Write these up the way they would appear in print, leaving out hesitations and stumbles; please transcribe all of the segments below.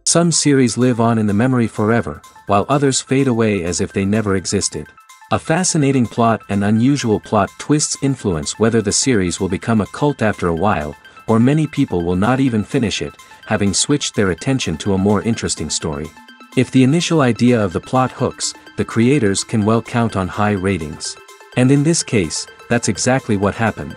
Some series live on in the memory forever, while others fade away as if they never existed. A fascinating plot and unusual plot twists influence whether the series will become a cult after a while, or many people will not even finish it, having switched their attention to a more interesting story. If the initial idea of the plot hooks, the creators can well count on high ratings. And in this case, that's exactly what happened.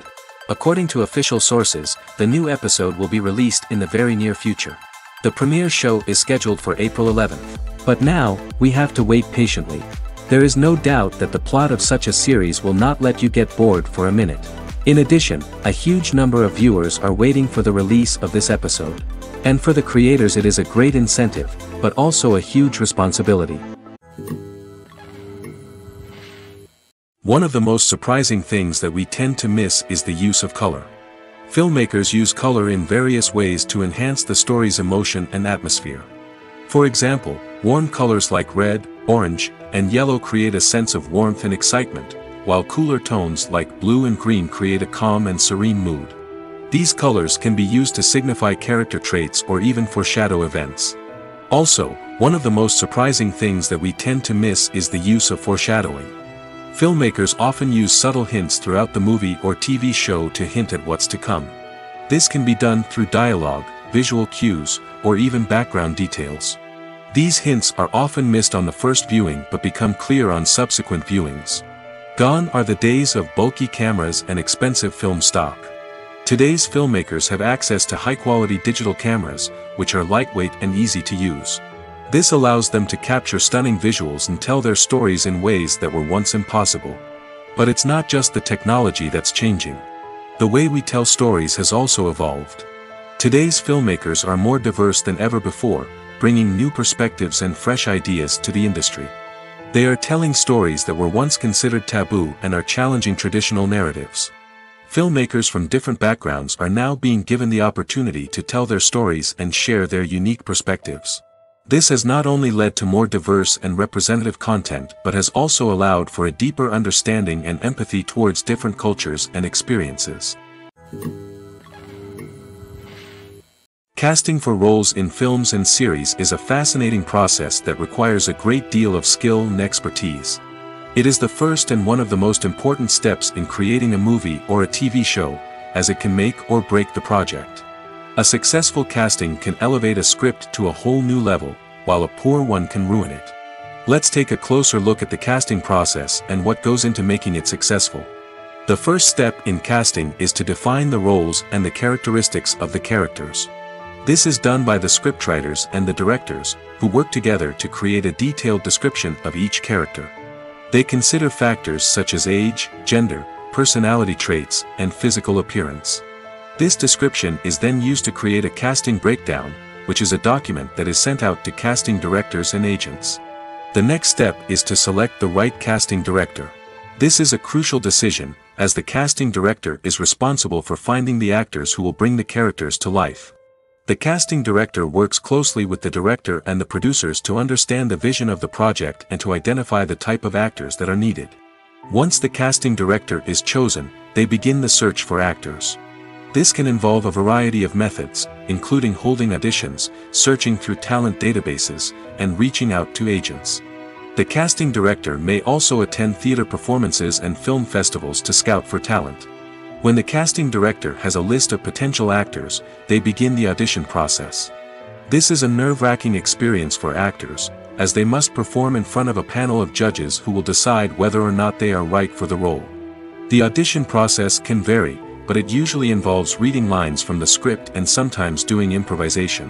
According to official sources, the new episode will be released in the very near future. The premiere show is scheduled for April 11th. But now, we have to wait patiently. There is no doubt that the plot of such a series will not let you get bored for a minute. In addition, a huge number of viewers are waiting for the release of this episode. And for the creators it is a great incentive, but also a huge responsibility. One of the most surprising things that we tend to miss is the use of color. Filmmakers use color in various ways to enhance the story's emotion and atmosphere. For example, warm colors like red, orange, and yellow create a sense of warmth and excitement, while cooler tones like blue and green create a calm and serene mood. These colors can be used to signify character traits or even foreshadow events. Also, one of the most surprising things that we tend to miss is the use of foreshadowing. Filmmakers often use subtle hints throughout the movie or TV show to hint at what's to come. This can be done through dialogue, visual cues, or even background details. These hints are often missed on the first viewing but become clear on subsequent viewings. Gone are the days of bulky cameras and expensive film stock. Today's filmmakers have access to high-quality digital cameras, which are lightweight and easy to use. This allows them to capture stunning visuals and tell their stories in ways that were once impossible. But it's not just the technology that's changing. The way we tell stories has also evolved. Today's filmmakers are more diverse than ever before, bringing new perspectives and fresh ideas to the industry. They are telling stories that were once considered taboo and are challenging traditional narratives. Filmmakers from different backgrounds are now being given the opportunity to tell their stories and share their unique perspectives. This has not only led to more diverse and representative content but has also allowed for a deeper understanding and empathy towards different cultures and experiences. Casting for roles in films and series is a fascinating process that requires a great deal of skill and expertise. It is the first and one of the most important steps in creating a movie or a TV show, as it can make or break the project. A successful casting can elevate a script to a whole new level, while a poor one can ruin it. Let's take a closer look at the casting process and what goes into making it successful. The first step in casting is to define the roles and the characteristics of the characters. This is done by the scriptwriters and the directors, who work together to create a detailed description of each character. They consider factors such as age, gender, personality traits, and physical appearance. This description is then used to create a casting breakdown, which is a document that is sent out to casting directors and agents. The next step is to select the right casting director. This is a crucial decision, as the casting director is responsible for finding the actors who will bring the characters to life. The casting director works closely with the director and the producers to understand the vision of the project and to identify the type of actors that are needed. Once the casting director is chosen, they begin the search for actors. This can involve a variety of methods, including holding auditions, searching through talent databases, and reaching out to agents. The casting director may also attend theater performances and film festivals to scout for talent. When the casting director has a list of potential actors, they begin the audition process. This is a nerve-wracking experience for actors, as they must perform in front of a panel of judges who will decide whether or not they are right for the role. The audition process can vary, but it usually involves reading lines from the script and sometimes doing improvisation.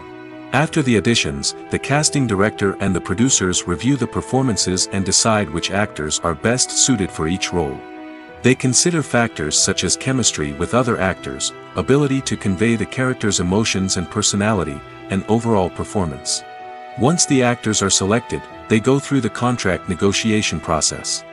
After the auditions, the casting director and the producers review the performances and decide which actors are best suited for each role. They consider factors such as chemistry with other actors, ability to convey the character's emotions and personality, and overall performance. Once the actors are selected, they go through the contract negotiation process.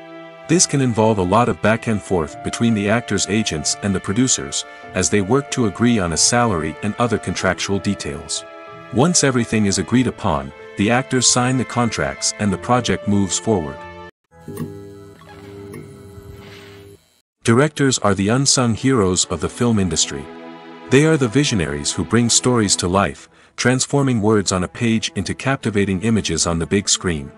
This can involve a lot of back and forth between the actors' agents and the producers, as they work to agree on a salary and other contractual details. Once everything is agreed upon, the actors sign the contracts and the project moves forward. Directors are the unsung heroes of the film industry. They are the visionaries who bring stories to life, transforming words on a page into captivating images on the big screen.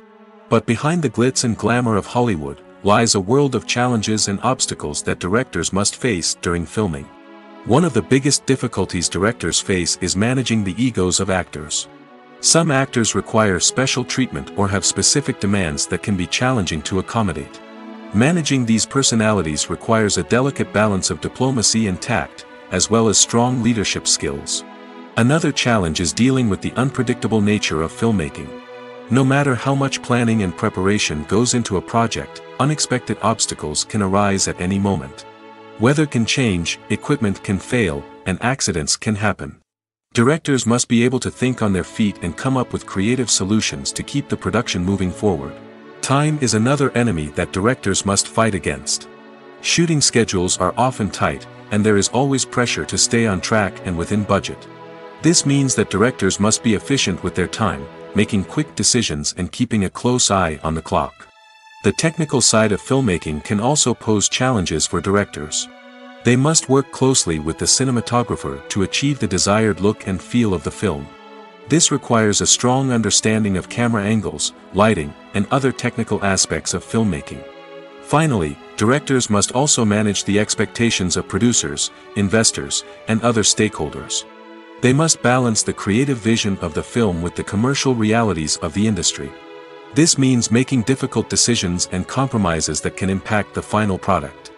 But behind the glitz and glamour of Hollywood, lies a world of challenges and obstacles that directors must face during filming. One of the biggest difficulties directors face is managing the egos of actors. Some actors require special treatment or have specific demands that can be challenging to accommodate. Managing these personalities requires a delicate balance of diplomacy and tact, as well as strong leadership skills. Another challenge is dealing with the unpredictable nature of filmmaking. No matter how much planning and preparation goes into a project, unexpected obstacles can arise at any moment. Weather can change, equipment can fail, and accidents can happen. Directors must be able to think on their feet and come up with creative solutions to keep the production moving forward. Time is another enemy that directors must fight against. Shooting schedules are often tight, and there is always pressure to stay on track and within budget. This means that directors must be efficient with their time, making quick decisions and keeping a close eye on the clock. The technical side of filmmaking can also pose challenges for directors. They must work closely with the cinematographer to achieve the desired look and feel of the film. This requires a strong understanding of camera angles, lighting, and other technical aspects of filmmaking. Finally, directors must also manage the expectations of producers, investors, and other stakeholders. They must balance the creative vision of the film with the commercial realities of the industry. This means making difficult decisions and compromises that can impact the final product.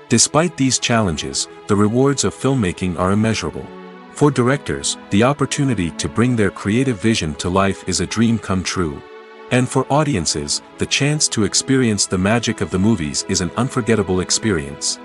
Despite these challenges, the rewards of filmmaking are immeasurable. For directors, the opportunity to bring their creative vision to life is a dream come true. And for audiences, the chance to experience the magic of the movies is an unforgettable experience.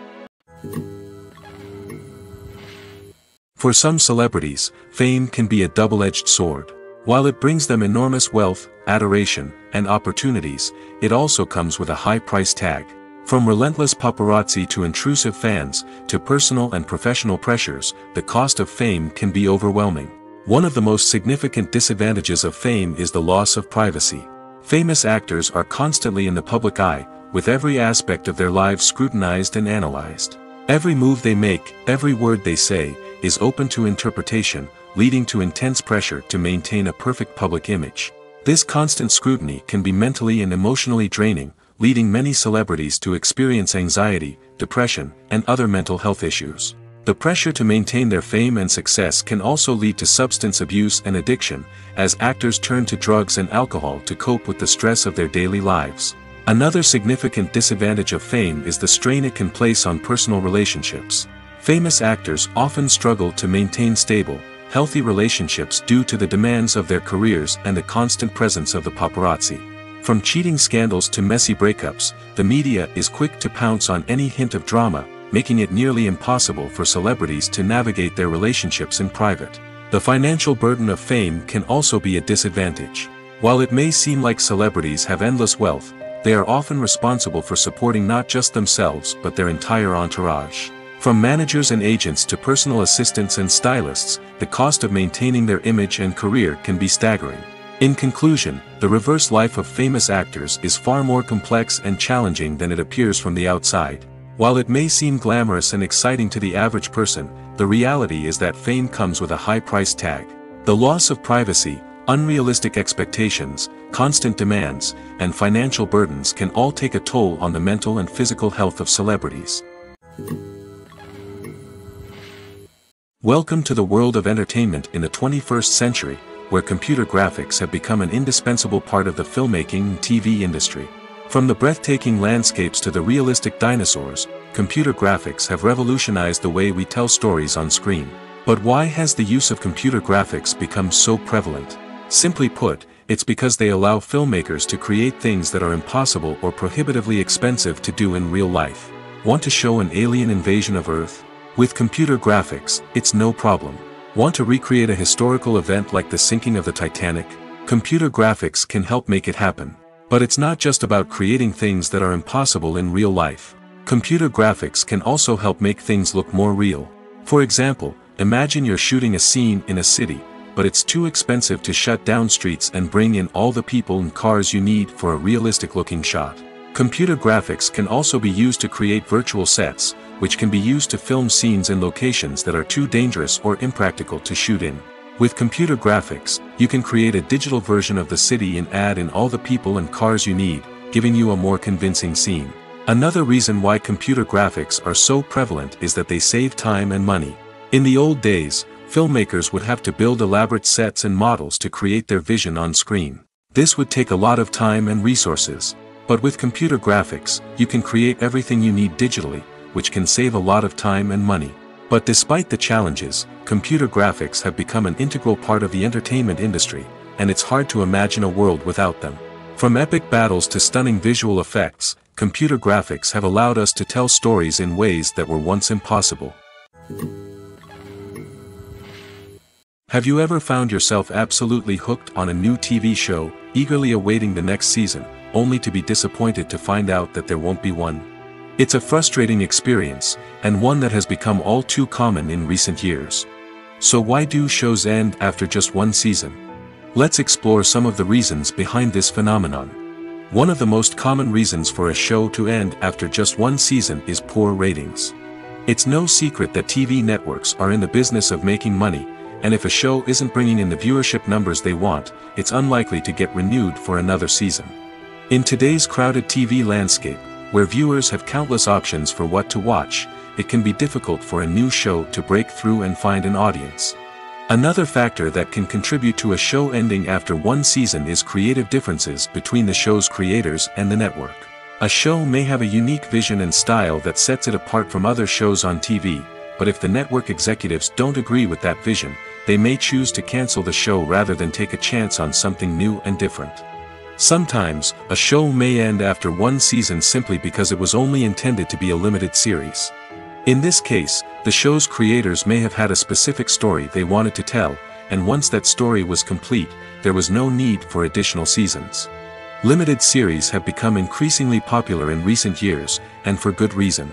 For some celebrities, fame can be a double-edged sword. While it brings them enormous wealth, adoration, and opportunities, it also comes with a high price tag. From relentless paparazzi to intrusive fans, to personal and professional pressures, the cost of fame can be overwhelming. One of the most significant disadvantages of fame is the loss of privacy. Famous actors are constantly in the public eye, with every aspect of their lives scrutinized and analyzed. Every move they make, every word they say, is open to interpretation, leading to intense pressure to maintain a perfect public image. This constant scrutiny can be mentally and emotionally draining, leading many celebrities to experience anxiety, depression, and other mental health issues. The pressure to maintain their fame and success can also lead to substance abuse and addiction, as actors turn to drugs and alcohol to cope with the stress of their daily lives. Another significant disadvantage of fame is the strain it can place on personal relationships. Famous actors often struggle to maintain stable, healthy relationships due to the demands of their careers and the constant presence of the paparazzi. From cheating scandals to messy breakups, the media is quick to pounce on any hint of drama, making it nearly impossible for celebrities to navigate their relationships in private. The financial burden of fame can also be a disadvantage. While it may seem like celebrities have endless wealth, they are often responsible for supporting not just themselves but their entire entourage. From managers and agents to personal assistants and stylists, the cost of maintaining their image and career can be staggering. In conclusion, the reverse life of famous actors is far more complex and challenging than it appears from the outside. While it may seem glamorous and exciting to the average person, the reality is that fame comes with a high price tag. The loss of privacy, unrealistic expectations, constant demands, and financial burdens can all take a toll on the mental and physical health of celebrities. Welcome to the world of entertainment in the 21st century, where computer graphics have become an indispensable part of the filmmaking and TV industry. From the breathtaking landscapes to the realistic dinosaurs, computer graphics have revolutionized the way we tell stories on screen. But why has the use of computer graphics become so prevalent? Simply put, it's because they allow filmmakers to create things that are impossible or prohibitively expensive to do in real life. Want to show an alien invasion of Earth? With computer graphics, it's no problem. Want to recreate a historical event like the sinking of the Titanic? Computer graphics can help make it happen. But it's not just about creating things that are impossible in real life. Computer graphics can also help make things look more real. For example, imagine you're shooting a scene in a city, but it's too expensive to shut down streets and bring in all the people and cars you need for a realistic-looking shot. Computer graphics can also be used to create virtual sets, which can be used to film scenes in locations that are too dangerous or impractical to shoot in. With computer graphics, you can create a digital version of the city and add in all the people and cars you need, giving you a more convincing scene. Another reason why computer graphics are so prevalent is that they save time and money. In the old days, filmmakers would have to build elaborate sets and models to create their vision on screen. This would take a lot of time and resources. But with computer graphics, you can create everything you need digitally, which can save a lot of time and money. But despite the challenges, computer graphics have become an integral part of the entertainment industry, and it's hard to imagine a world without them. From epic battles to stunning visual effects, computer graphics have allowed us to tell stories in ways that were once impossible. Have you ever found yourself absolutely hooked on a new TV show, eagerly awaiting the next season, only to be disappointed to find out that there won't be one? It's a frustrating experience, and one that has become all too common in recent years. So why do shows end after just one season? Let's explore some of the reasons behind this phenomenon. One of the most common reasons for a show to end after just one season is poor ratings. It's no secret that TV networks are in the business of making money, and if a show isn't bringing in the viewership numbers they want, it's unlikely to get renewed for another season. In today's crowded TV landscape, where viewers have countless options for what to watch, it can be difficult for a new show to break through and find an audience. Another factor that can contribute to a show ending after one season is creative differences between the show's creators and the network. A show may have a unique vision and style that sets it apart from other shows on TV, but if the network executives don't agree with that vision, they may choose to cancel the show rather than take a chance on something new and different. Sometimes, a show may end after one season simply because it was only intended to be a limited series. In this case, the show's creators may have had a specific story they wanted to tell, and once that story was complete, there was no need for additional seasons. Limited series have become increasingly popular in recent years, and for good reason.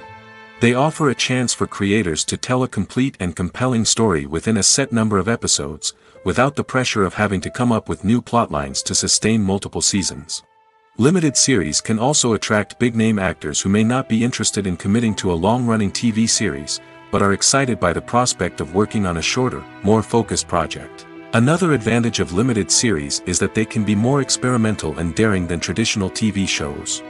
They offer a chance for creators to tell a complete and compelling story within a set number of episodes, without the pressure of having to come up with new plotlines to sustain multiple seasons. Limited series can also attract big-name actors who may not be interested in committing to a long-running TV series, but are excited by the prospect of working on a shorter, more focused project. Another advantage of limited series is that they can be more experimental and daring than traditional TV shows.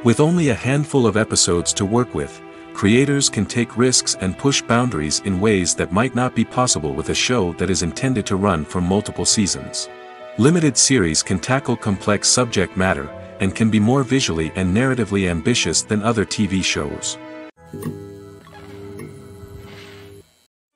With only a handful of episodes to work with, creators can take risks and push boundaries in ways that might not be possible with a show that is intended to run for multiple seasons. Limited series can tackle complex subject matter, and can be more visually and narratively ambitious than other TV shows.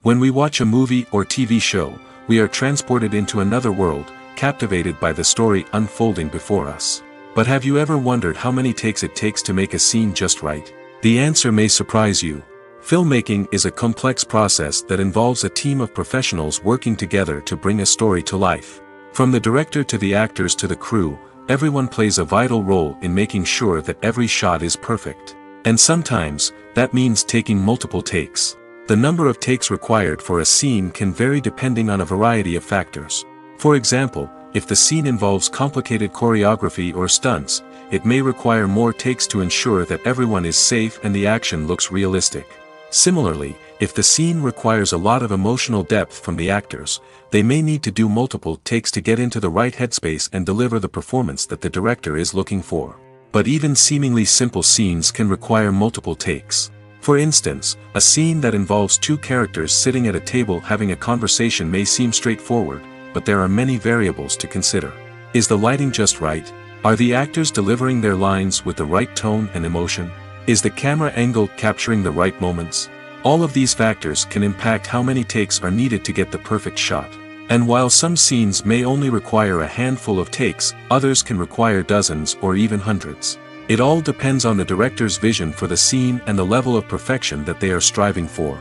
When we watch a movie or TV show, we are transported into another world, captivated by the story unfolding before us. But have you ever wondered how many takes it takes to make a scene just right? The answer may surprise you. Filmmaking is a complex process that involves a team of professionals working together to bring a story to life. From the director to the actors to the crew, everyone plays a vital role in making sure that every shot is perfect. And sometimes, that means taking multiple takes. The number of takes required for a scene can vary depending on a variety of factors. For example, if the scene involves complicated choreography or stunts, it may require more takes to ensure that everyone is safe and the action looks realistic. Similarly, if the scene requires a lot of emotional depth from the actors, they may need to do multiple takes to get into the right headspace and deliver the performance that the director is looking for. But even seemingly simple scenes can require multiple takes. For instance, a scene that involves two characters sitting at a table having a conversation may seem straightforward, but there are many variables to consider. Is the lighting just right? Are the actors delivering their lines with the right tone and emotion? Is the camera angle capturing the right moments? All of these factors can impact how many takes are needed to get the perfect shot. And while some scenes may only require a handful of takes, others can require dozens or even hundreds. It all depends on the director's vision for the scene and the level of perfection that they are striving for.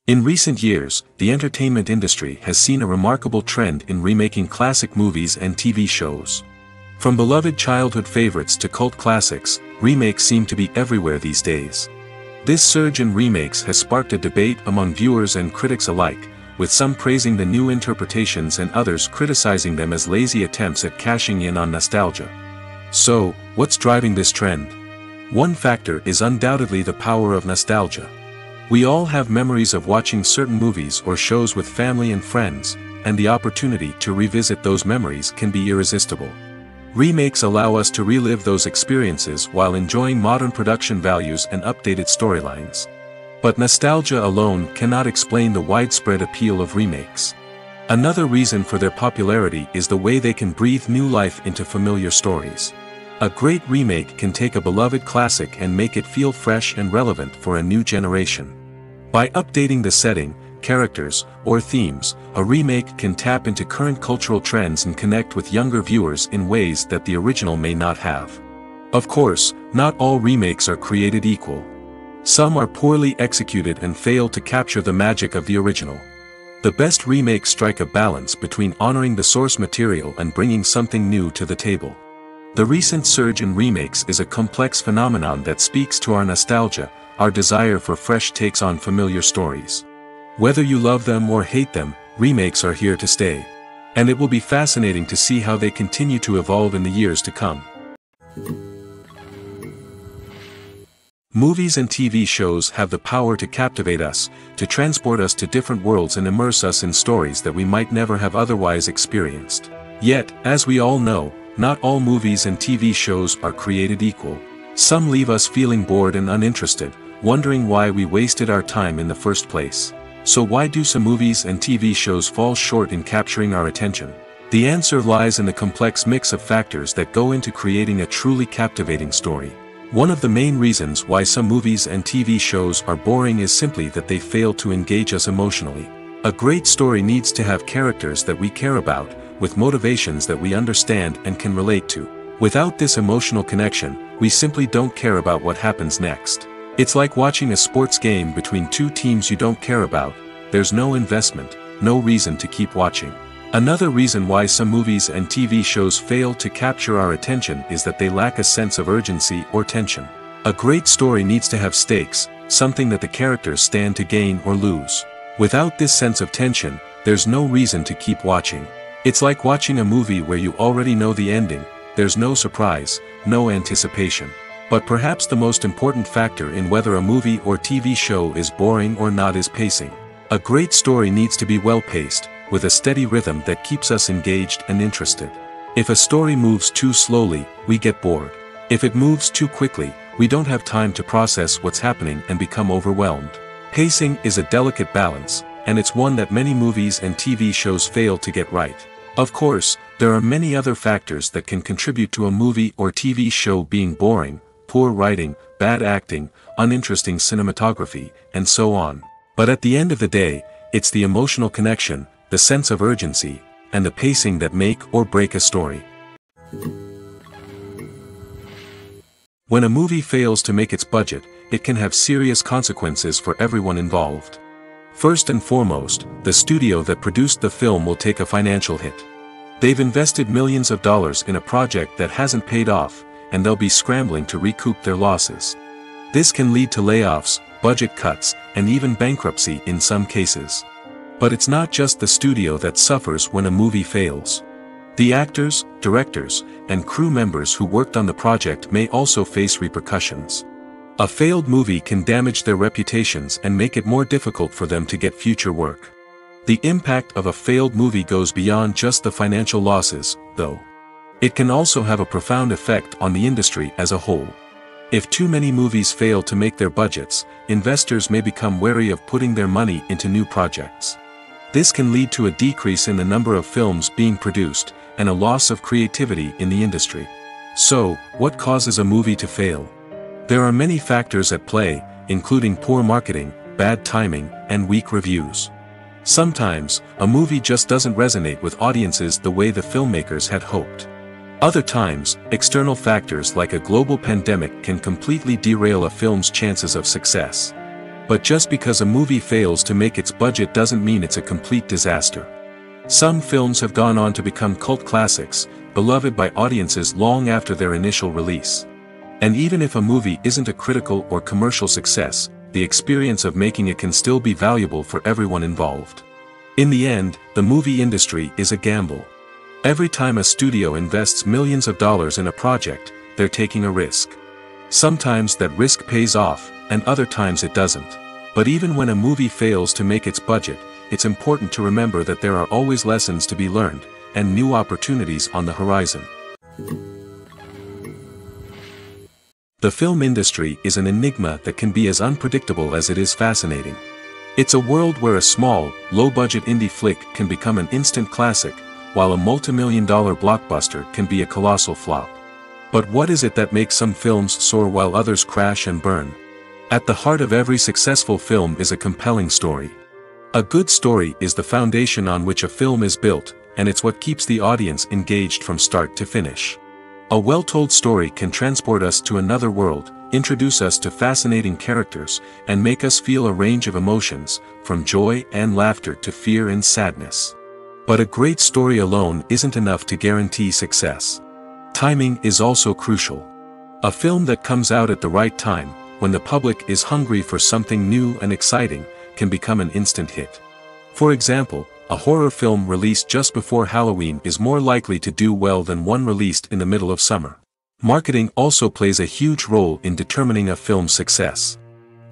In recent years, the entertainment industry has seen a remarkable trend in remaking classic movies and TV shows. From beloved childhood favorites to cult classics, remakes seem to be everywhere these days. This surge in remakes has sparked a debate among viewers and critics alike, with some praising the new interpretations and others criticizing them as lazy attempts at cashing in on nostalgia. So, what's driving this trend? One factor is undoubtedly the power of nostalgia. We all have memories of watching certain movies or shows with family and friends, and the opportunity to revisit those memories can be irresistible. Remakes allow us to relive those experiences while enjoying modern production values and updated storylines. But nostalgia alone cannot explain the widespread appeal of remakes. Another reason for their popularity is the way they can breathe new life into familiar stories. A great remake can take a beloved classic and make it feel fresh and relevant for a new generation. By updating the setting, characters, or themes, a remake can tap into current cultural trends and connect with younger viewers in ways that the original may not have. Of course, not all remakes are created equal. Some are poorly executed and fail to capture the magic of the original. The best remakes strike a balance between honoring the source material and bringing something new to the table. The recent surge in remakes is a complex phenomenon that speaks to our nostalgia, our desire for fresh takes on familiar stories. Whether you love them or hate them, remakes are here to stay. And it will be fascinating to see how they continue to evolve in the years to come. Movies and TV shows have the power to captivate us, to transport us to different worlds and immerse us in stories that we might never have otherwise experienced. Yet, as we all know, not all movies and TV shows are created equal. Some leave us feeling bored and uninterested, wondering why we wasted our time in the first place. So why do some movies and TV shows fall short in capturing our attention? The answer lies in the complex mix of factors that go into creating a truly captivating story. One of the main reasons why some movies and TV shows are boring is simply that they fail to engage us emotionally. A great story needs to have characters that we care about, with motivations that we understand and can relate to. Without this emotional connection, we simply don't care about what happens next. It's like watching a sports game between two teams you don't care about. There's no investment, no reason to keep watching. Another reason why some movies and TV shows fail to capture our attention is that they lack a sense of urgency or tension. A great story needs to have stakes, something that the characters stand to gain or lose. Without this sense of tension, there's no reason to keep watching. It's like watching a movie where you already know the ending, there's no surprise, no anticipation. But perhaps the most important factor in whether a movie or TV show is boring or not is pacing. A great story needs to be well-paced, with a steady rhythm that keeps us engaged and interested. If a story moves too slowly, we get bored. If it moves too quickly, we don't have time to process what's happening and become overwhelmed. Pacing is a delicate balance, and it's one that many movies and TV shows fail to get right. Of course, there are many other factors that can contribute to a movie or TV show being boring: poor writing, bad acting, uninteresting cinematography, and so on. But at the end of the day, it's the emotional connection, the sense of urgency, and the pacing that make or break a story. When a movie fails to make its budget, it can have serious consequences for everyone involved. First and foremost, the studio that produced the film will take a financial hit. They've invested millions of dollars in a project that hasn't paid off, and they'll be scrambling to recoup their losses. This can lead to layoffs, budget cuts, and even bankruptcy in some cases. But it's not just the studio that suffers when a movie fails. The actors, directors, and crew members who worked on the project may also face repercussions. A failed movie can damage their reputations and make it more difficult for them to get future work. The impact of a failed movie goes beyond just the financial losses, though. It can also have a profound effect on the industry as a whole. If too many movies fail to make their budgets, investors may become wary of putting their money into new projects. This can lead to a decrease in the number of films being produced, and a loss of creativity in the industry. So, what causes a movie to fail? There are many factors at play, including poor marketing, bad timing, and weak reviews. Sometimes, a movie just doesn't resonate with audiences the way the filmmakers had hoped. Other times, external factors like a global pandemic can completely derail a film's chances of success. But just because a movie fails to make its budget doesn't mean it's a complete disaster. Some films have gone on to become cult classics, beloved by audiences long after their initial release. And even if a movie isn't a critical or commercial success, the experience of making it can still be valuable for everyone involved. In the end, the movie industry is a gamble. Every time a studio invests millions of dollars in a project, they're taking a risk. Sometimes that risk pays off, and other times it doesn't. But even when a movie fails to make its budget, it's important to remember that there are always lessons to be learned, and new opportunities on the horizon. The film industry is an enigma that can be as unpredictable as it is fascinating. It's a world where a small, low-budget indie flick can become an instant classic, while a multi-million-dollar blockbuster can be a colossal flop. But what is it that makes some films soar while others crash and burn? At the heart of every successful film is a compelling story. A good story is the foundation on which a film is built, and it's what keeps the audience engaged from start to finish. A well-told story can transport us to another world, introduce us to fascinating characters, and make us feel a range of emotions, from joy and laughter to fear and sadness. But a great story alone isn't enough to guarantee success. Timing is also crucial. A film that comes out at the right time, when the public is hungry for something new and exciting, can become an instant hit. For example, a horror film released just before Halloween is more likely to do well than one released in the middle of summer. Marketing also plays a huge role in determining a film's success.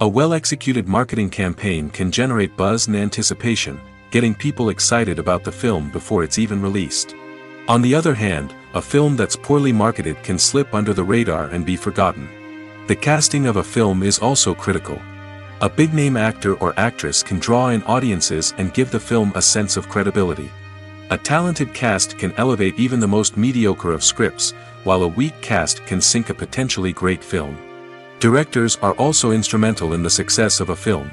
A well-executed marketing campaign can generate buzz and anticipation, getting people excited about the film before it's even released. On the other hand, a film that's poorly marketed can slip under the radar and be forgotten. The casting of a film is also critical. A big-name actor or actress can draw in audiences and give the film a sense of credibility. A talented cast can elevate even the most mediocre of scripts, while a weak cast can sink a potentially great film. Directors are also instrumental in the success of a film.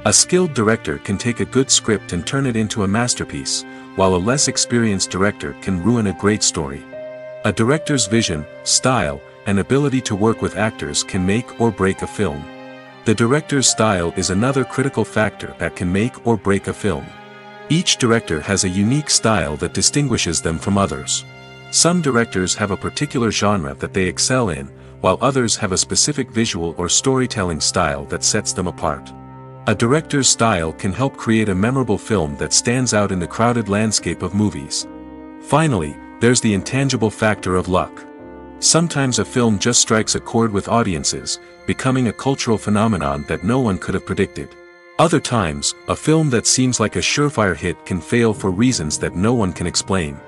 A skilled director can take a good script and turn it into a masterpiece, while a less experienced director can ruin a great story. A director's vision, style, and ability to work with actors can make or break a film. The director's style is another critical factor that can make or break a film. Each director has a unique style that distinguishes them from others. Some directors have a particular genre that they excel in, while others have a specific visual or storytelling style that sets them apart. A director's style can help create a memorable film that stands out in the crowded landscape of movies. Finally, there's the intangible factor of luck. Sometimes a film just strikes a chord with audiences, becoming a cultural phenomenon that no one could have predicted. Other times, a film that seems like a surefire hit can fail for reasons that no one can explain.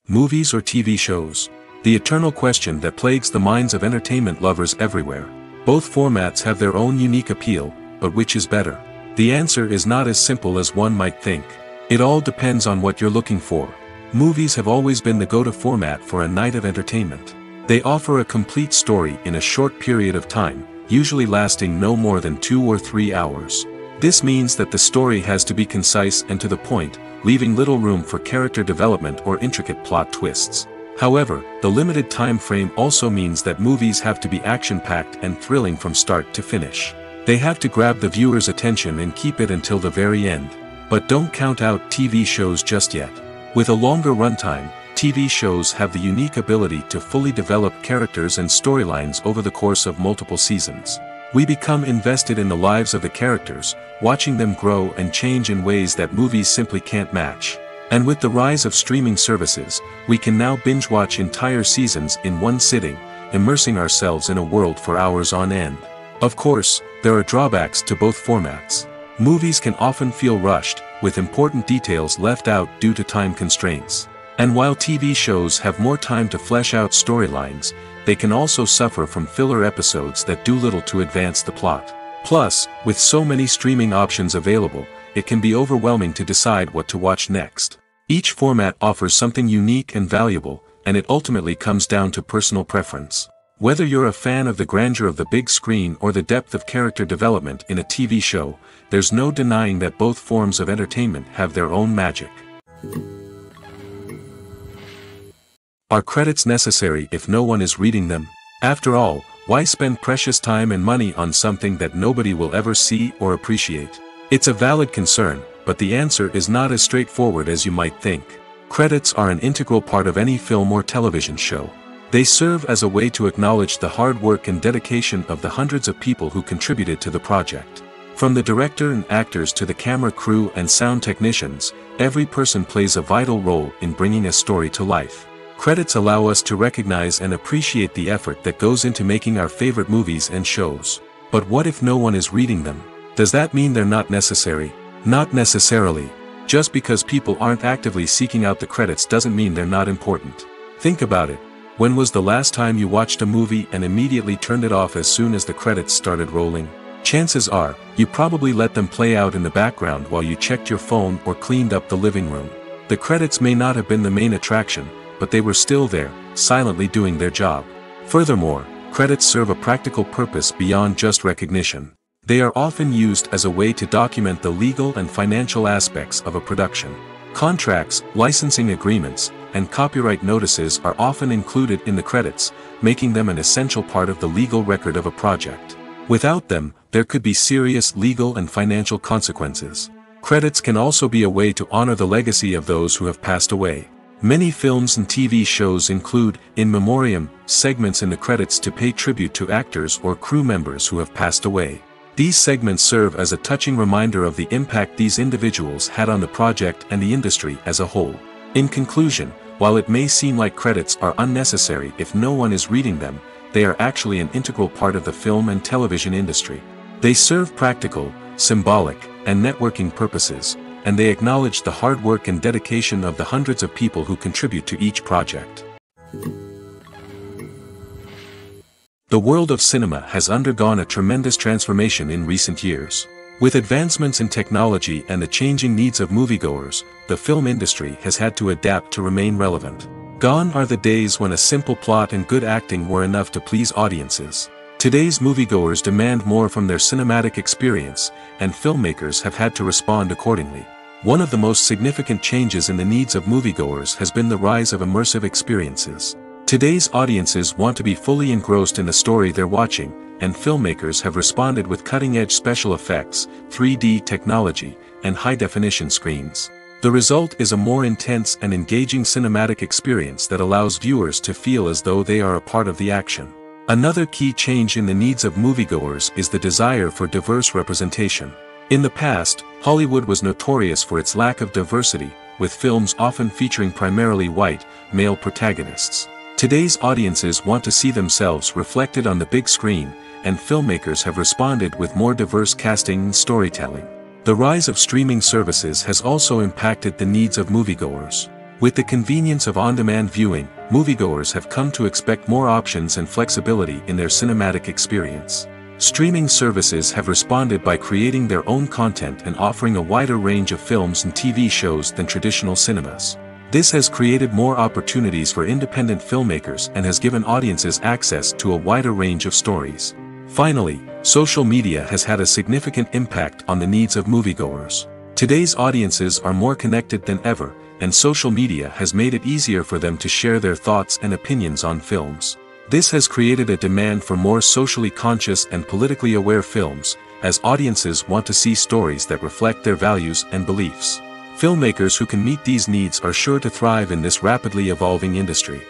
Movies or TV shows? The eternal question that plagues the minds of entertainment lovers everywhere. Both formats have their own unique appeal, but which is better? The answer is not as simple as one might think. It all depends on what you're looking for. Movies have always been the go-to format for a night of entertainment. They offer a complete story in a short period of time, usually lasting no more than 2 or 3 hours. This means that the story has to be concise and to the point, leaving little room for character development or intricate plot twists. However, the limited time frame also means that movies have to be action-packed and thrilling from start to finish. They have to grab the viewer's attention and keep it until the very end. But don't count out TV shows just yet. With a longer runtime, TV shows have the unique ability to fully develop characters and storylines over the course of multiple seasons. We become invested in the lives of the characters, watching them grow and change in ways that movies simply can't match. And with the rise of streaming services, we can now binge-watch entire seasons in one sitting, immersing ourselves in a world for hours on end. Of course, there are drawbacks to both formats. Movies can often feel rushed, with important details left out due to time constraints. And while TV shows have more time to flesh out storylines, they can also suffer from filler episodes that do little to advance the plot. Plus, with so many streaming options available, it can be overwhelming to decide what to watch next. Each format offers something unique and valuable, and it ultimately comes down to personal preference. Whether you're a fan of the grandeur of the big screen or the depth of character development in a TV show, there's no denying that both forms of entertainment have their own magic. Are credits necessary if no one is reading them? After all, why spend precious time and money on something that nobody will ever see or appreciate? It's a valid concern, but the answer is not as straightforward as you might think. Credits are an integral part of any film or television show. They serve as a way to acknowledge the hard work and dedication of the hundreds of people who contributed to the project. From the director and actors to the camera crew and sound technicians, every person plays a vital role in bringing a story to life. Credits allow us to recognize and appreciate the effort that goes into making our favorite movies and shows. But what if no one is reading them? Does that mean they're not necessary? Not necessarily. Just because people aren't actively seeking out the credits doesn't mean they're not important. Think about it. When was the last time you watched a movie and immediately turned it off as soon as the credits started rolling? Chances are, you probably let them play out in the background while you checked your phone or cleaned up the living room. The credits may not have been the main attraction, but they were still there, silently doing their job. Furthermore, credits serve a practical purpose beyond just recognition. They are often used as a way to document the legal and financial aspects of a production. Contracts, licensing agreements, and copyright notices are often included in the credits, making them an essential part of the legal record of a project. Without them, there could be serious legal and financial consequences. Credits can also be a way to honor the legacy of those who have passed away. Many films and TV shows include, in memoriam, segments in the credits to pay tribute to actors or crew members who have passed away. These segments serve as a touching reminder of the impact these individuals had on the project and the industry as a whole. In conclusion, while it may seem like credits are unnecessary if no one is reading them, they are actually an integral part of the film and television industry. They serve practical, symbolic, and networking purposes, and they acknowledge the hard work and dedication of the hundreds of people who contribute to each project. The world of cinema has undergone a tremendous transformation in recent years. With advancements in technology and the changing needs of moviegoers, the film industry has had to adapt to remain relevant. Gone are the days when a simple plot and good acting were enough to please audiences. Today's moviegoers demand more from their cinematic experience, and filmmakers have had to respond accordingly. One of the most significant changes in the needs of moviegoers has been the rise of immersive experiences. Today's audiences want to be fully engrossed in the story they're watching, and filmmakers have responded with cutting-edge special effects, 3D technology, and high-definition screens. The result is a more intense and engaging cinematic experience that allows viewers to feel as though they are a part of the action. Another key change in the needs of moviegoers is the desire for diverse representation. In the past, Hollywood was notorious for its lack of diversity, with films often featuring primarily white, male protagonists. Today's audiences want to see themselves reflected on the big screen, and filmmakers have responded with more diverse casting and storytelling. The rise of streaming services has also impacted the needs of moviegoers. With the convenience of on-demand viewing, moviegoers have come to expect more options and flexibility in their cinematic experience. Streaming services have responded by creating their own content and offering a wider range of films and TV shows than traditional cinemas. This has created more opportunities for independent filmmakers and has given audiences access to a wider range of stories. Finally, social media has had a significant impact on the needs of moviegoers. Today's audiences are more connected than ever, and social media has made it easier for them to share their thoughts and opinions on films. This has created a demand for more socially conscious and politically aware films, as audiences want to see stories that reflect their values and beliefs. Filmmakers who can meet these needs are sure to thrive in this rapidly evolving industry.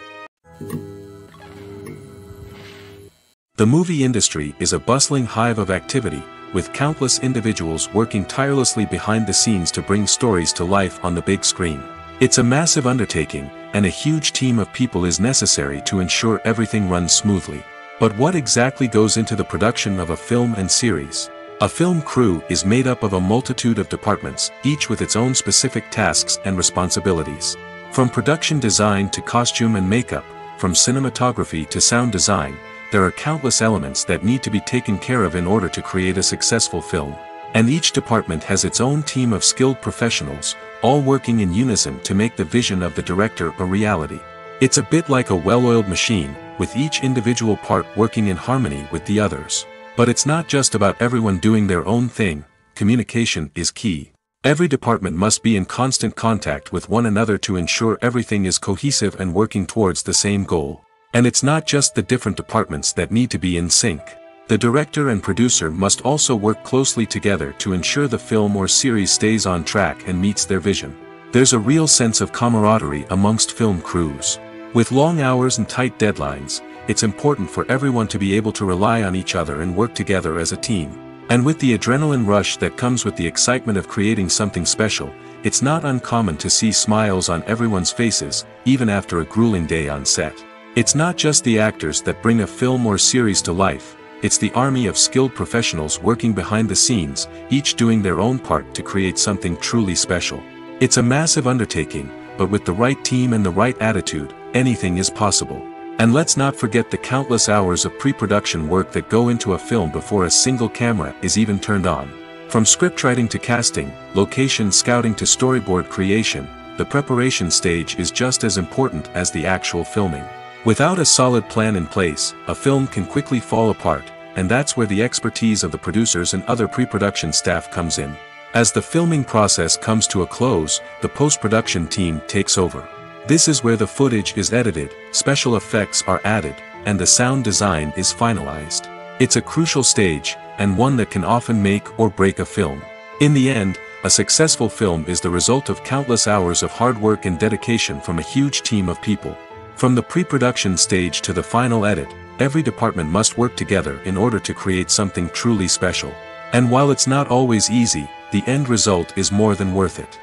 The movie industry is a bustling hive of activity, with countless individuals working tirelessly behind the scenes to bring stories to life on the big screen. It's a massive undertaking, and a huge team of people is necessary to ensure everything runs smoothly. But what exactly goes into the production of a film and series? A film crew is made up of a multitude of departments, each with its own specific tasks and responsibilities. From production design to costume and makeup, from cinematography to sound design, there are countless elements that need to be taken care of in order to create a successful film. And each department has its own team of skilled professionals, all working in unison to make the vision of the director a reality. It's a bit like a well-oiled machine, with each individual part working in harmony with the others. But it's not just about everyone doing their own thing. Communication is key. Every department must be in constant contact with one another to ensure everything is cohesive and working towards the same goal. And it's not just the different departments that need to be in sync. The director and producer must also work closely together to ensure the film or series stays on track and meets their vision. There's a real sense of camaraderie amongst film crews. With long hours and tight deadlines, it's important for everyone to be able to rely on each other and work together as a team. And with the adrenaline rush that comes with the excitement of creating something special, it's not uncommon to see smiles on everyone's faces, even after a grueling day on set. It's not just the actors that bring a film or series to life, it's the army of skilled professionals working behind the scenes, each doing their own part to create something truly special. It's a massive undertaking, but with the right team and the right attitude, anything is possible. And let's not forget the countless hours of pre-production work that go into a film before a single camera is even turned on. From scriptwriting to casting, location scouting to storyboard creation, the preparation stage is just as important as the actual filming. Without a solid plan in place, a film can quickly fall apart, and that's where the expertise of the producers and other pre-production staff comes in. As the filming process comes to a close, the post-production team takes over. This is where the footage is edited, special effects are added, and the sound design is finalized. It's a crucial stage, and one that can often make or break a film. In the end, a successful film is the result of countless hours of hard work and dedication from a huge team of people. From the pre-production stage to the final edit, every department must work together in order to create something truly special. And while it's not always easy, the end result is more than worth it.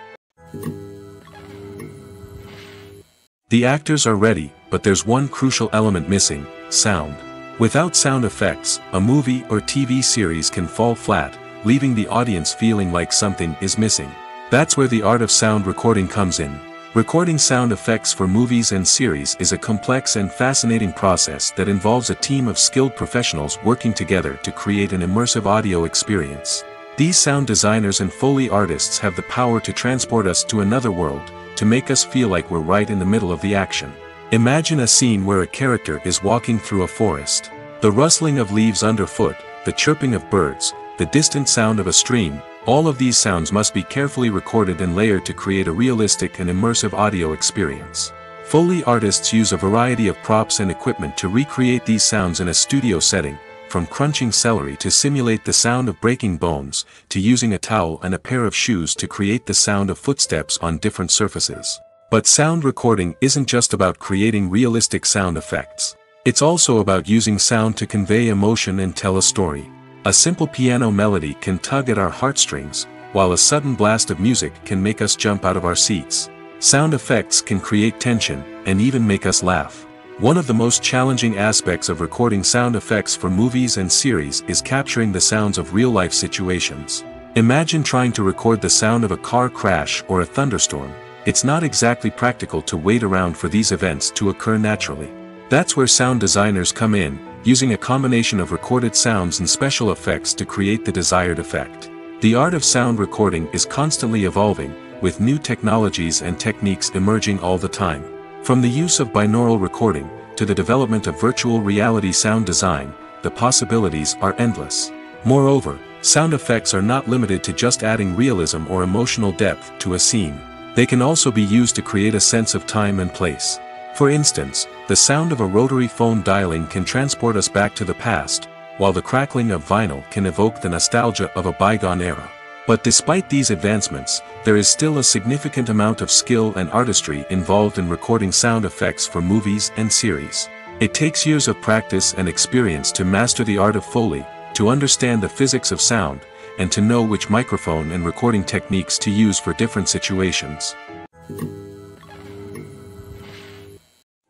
The actors are ready, but there's one crucial element missing: sound. Without sound effects, a movie or TV series can fall flat, leaving the audience feeling like something is missing. That's where the art of sound recording comes in. Recording sound effects for movies and series is a complex and fascinating process that involves a team of skilled professionals working together to create an immersive audio experience. These sound designers and Foley artists have the power to transport us to another world, to make us feel like we're right in the middle of the action. Imagine a scene where a character is walking through a forest. The rustling of leaves underfoot, the chirping of birds, the distant sound of a stream, all of these sounds must be carefully recorded and layered to create a realistic and immersive audio experience. Foley artists use a variety of props and equipment to recreate these sounds in a studio setting, from crunching celery to simulate the sound of breaking bones, to using a towel and a pair of shoes to create the sound of footsteps on different surfaces. But sound recording isn't just about creating realistic sound effects. It's also about using sound to convey emotion and tell a story. A simple piano melody can tug at our heartstrings, while a sudden blast of music can make us jump out of our seats. Sound effects can create tension, and even make us laugh. One of the most challenging aspects of recording sound effects for movies and series is capturing the sounds of real-life situations. Imagine trying to record the sound of a car crash or a thunderstorm. It's not exactly practical to wait around for these events to occur naturally. That's where sound designers come in, using a combination of recorded sounds and special effects to create the desired effect. The art of sound recording is constantly evolving, with new technologies and techniques emerging all the time. From the use of binaural recording, to the development of virtual reality sound design, the possibilities are endless. Moreover, sound effects are not limited to just adding realism or emotional depth to a scene. They can also be used to create a sense of time and place. For instance, the sound of a rotary phone dialing can transport us back to the past, while the crackling of vinyl can evoke the nostalgia of a bygone era. But despite these advancements, there is still a significant amount of skill and artistry involved in recording sound effects for movies and series. It takes years of practice and experience to master the art of Foley, to understand the physics of sound, and to know which microphone and recording techniques to use for different situations.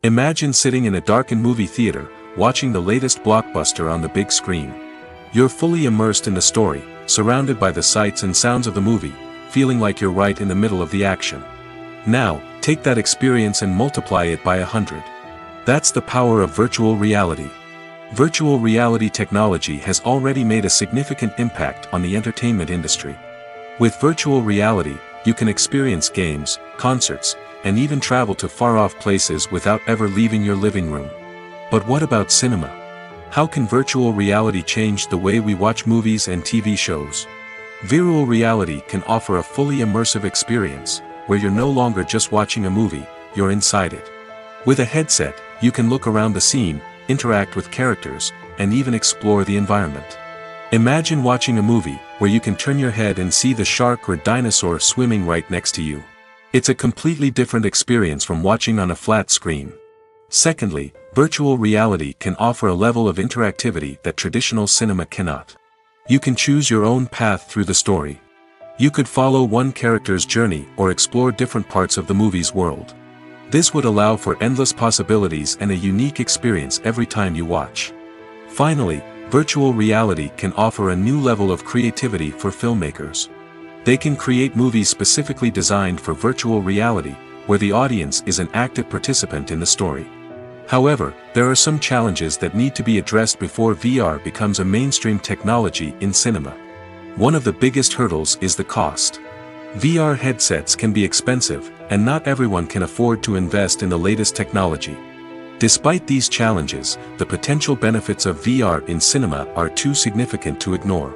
Imagine sitting in a darkened movie theater, watching the latest blockbuster on the big screen. You're fully immersed in the story, surrounded by the sights and sounds of the movie, feeling like you're right in the middle of the action. Now, take that experience and multiply it by 100. That's the power of virtual reality. Virtual reality technology has already made a significant impact on the entertainment industry. With virtual reality, you can experience games, concerts, and even travel to far-off places without ever leaving your living room. But what about cinema? How can virtual reality change the way we watch movies and TV shows? Virtual reality can offer a fully immersive experience, where you're no longer just watching a movie, you're inside it. With a headset, you can look around the scene, interact with characters, and even explore the environment. Imagine watching a movie, where you can turn your head and see the shark or dinosaur swimming right next to you. It's a completely different experience from watching on a flat screen. Secondly, virtual reality can offer a level of interactivity that traditional cinema cannot. You can choose your own path through the story. You could follow one character's journey or explore different parts of the movie's world. This would allow for endless possibilities and a unique experience every time you watch. Finally, virtual reality can offer a new level of creativity for filmmakers. They can create movies specifically designed for virtual reality, where the audience is an active participant in the story. However, there are some challenges that need to be addressed before VR becomes a mainstream technology in cinema. One of the biggest hurdles is the cost. VR headsets can be expensive, and not everyone can afford to invest in the latest technology. Despite these challenges, the potential benefits of VR in cinema are too significant to ignore.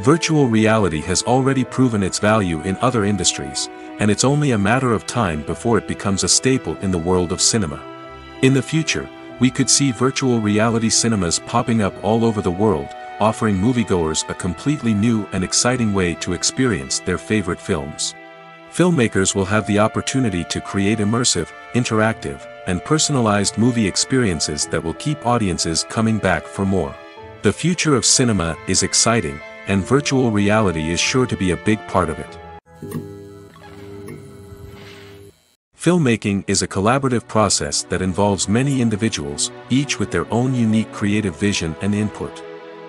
Virtual reality has already proven its value in other industries, and it's only a matter of time before it becomes a staple in the world of cinema. In the future, we could see virtual reality cinemas popping up all over the world, offering moviegoers a completely new and exciting way to experience their favorite films. Filmmakers will have the opportunity to create immersive, interactive, and personalized movie experiences that will keep audiences coming back for more. The future of cinema is exciting, and virtual reality is sure to be a big part of it. Filmmaking is a collaborative process that involves many individuals, each with their own unique creative vision and input.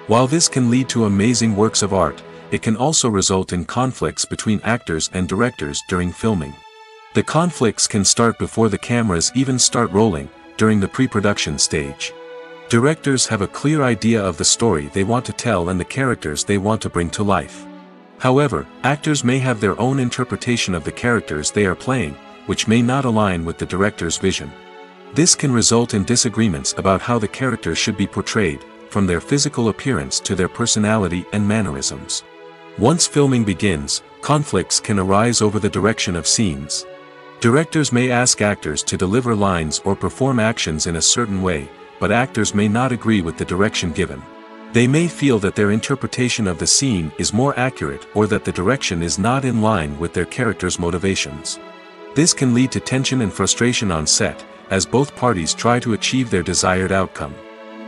While this can lead to amazing works of art, it can also result in conflicts between actors and directors during filming. The conflicts can start before the cameras even start rolling, during the pre-production stage. Directors have a clear idea of the story they want to tell and the characters they want to bring to life. However, actors may have their own interpretation of the characters they are playing, which may not align with the director's vision. This can result in disagreements about how the character should be portrayed, from their physical appearance to their personality and mannerisms. Once filming begins, conflicts can arise over the direction of scenes. Directors may ask actors to deliver lines or perform actions in a certain way, but actors may not agree with the direction given. They may feel that their interpretation of the scene is more accurate or that the direction is not in line with their character's motivations. This can lead to tension and frustration on set, as both parties try to achieve their desired outcome.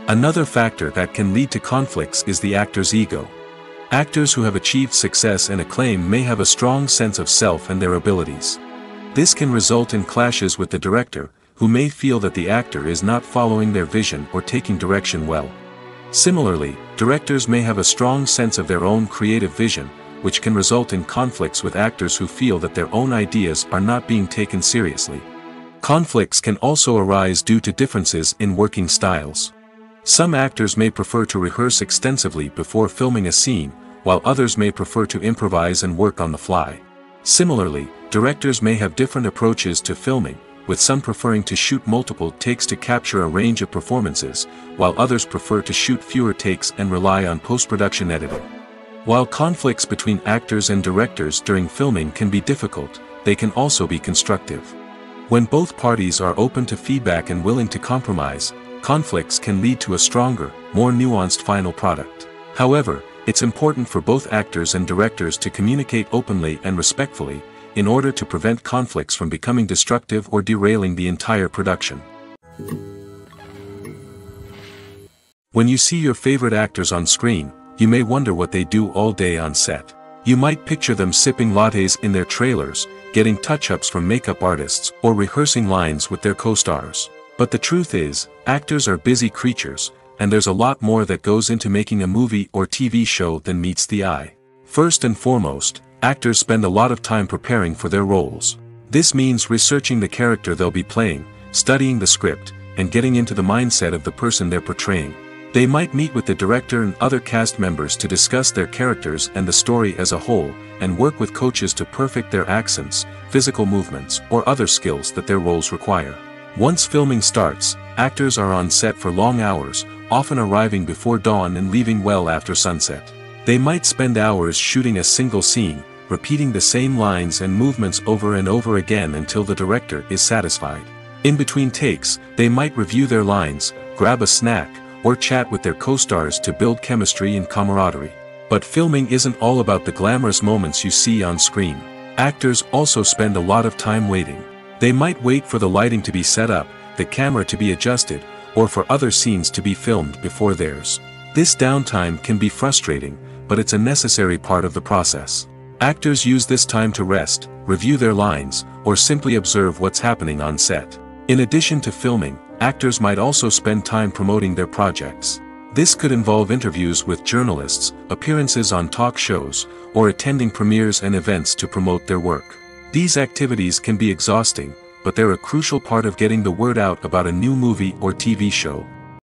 Another factor that can lead to conflicts is the actor's ego. Actors who have achieved success and acclaim may have a strong sense of self and their abilities. This can result in clashes with the director, who may feel that the actor is not following their vision or taking direction well. Similarly, directors may have a strong sense of their own creative vision, which can result in conflicts with actors who feel that their own ideas are not being taken seriously. Conflicts can also arise due to differences in working styles. Some actors may prefer to rehearse extensively before filming a scene, while others may prefer to improvise and work on the fly. Similarly, directors may have different approaches to filming, with some preferring to shoot multiple takes to capture a range of performances, while others prefer to shoot fewer takes and rely on post-production editing. While conflicts between actors and directors during filming can be difficult, they can also be constructive. When both parties are open to feedback and willing to compromise, conflicts can lead to a stronger, more nuanced final product. However, it's important for both actors and directors to communicate openly and respectfully, in order to prevent conflicts from becoming destructive or derailing the entire production. When you see your favorite actors on screen, you may wonder what they do all day on set. You might picture them sipping lattes in their trailers, getting touch-ups from makeup artists, or rehearsing lines with their co-stars. But the truth is, actors are busy creatures, and there's a lot more that goes into making a movie or TV show than meets the eye. First and foremost, actors spend a lot of time preparing for their roles. This means researching the character they'll be playing, studying the script, and getting into the mindset of the person they're portraying. They might meet with the director and other cast members to discuss their characters and the story as a whole, and work with coaches to perfect their accents, physical movements, or other skills that their roles require. Once filming starts, actors are on set for long hours, often arriving before dawn and leaving well after sunset. They might spend hours shooting a single scene, repeating the same lines and movements over and over again until the director is satisfied. In between takes, they might review their lines, grab a snack, or chat with their co-stars to build chemistry and camaraderie. But filming isn't all about the glamorous moments you see on screen. Actors also spend a lot of time waiting. They might wait for the lighting to be set up, the camera to be adjusted, or for other scenes to be filmed before theirs. This downtime can be frustrating, but it's a necessary part of the process. Actors use this time to rest, review their lines, or simply observe what's happening on set. In addition to filming, actors might also spend time promoting their projects. This could involve interviews with journalists, appearances on talk shows, or attending premieres and events to promote their work. These activities can be exhausting, but they're a crucial part of getting the word out about a new movie or TV show.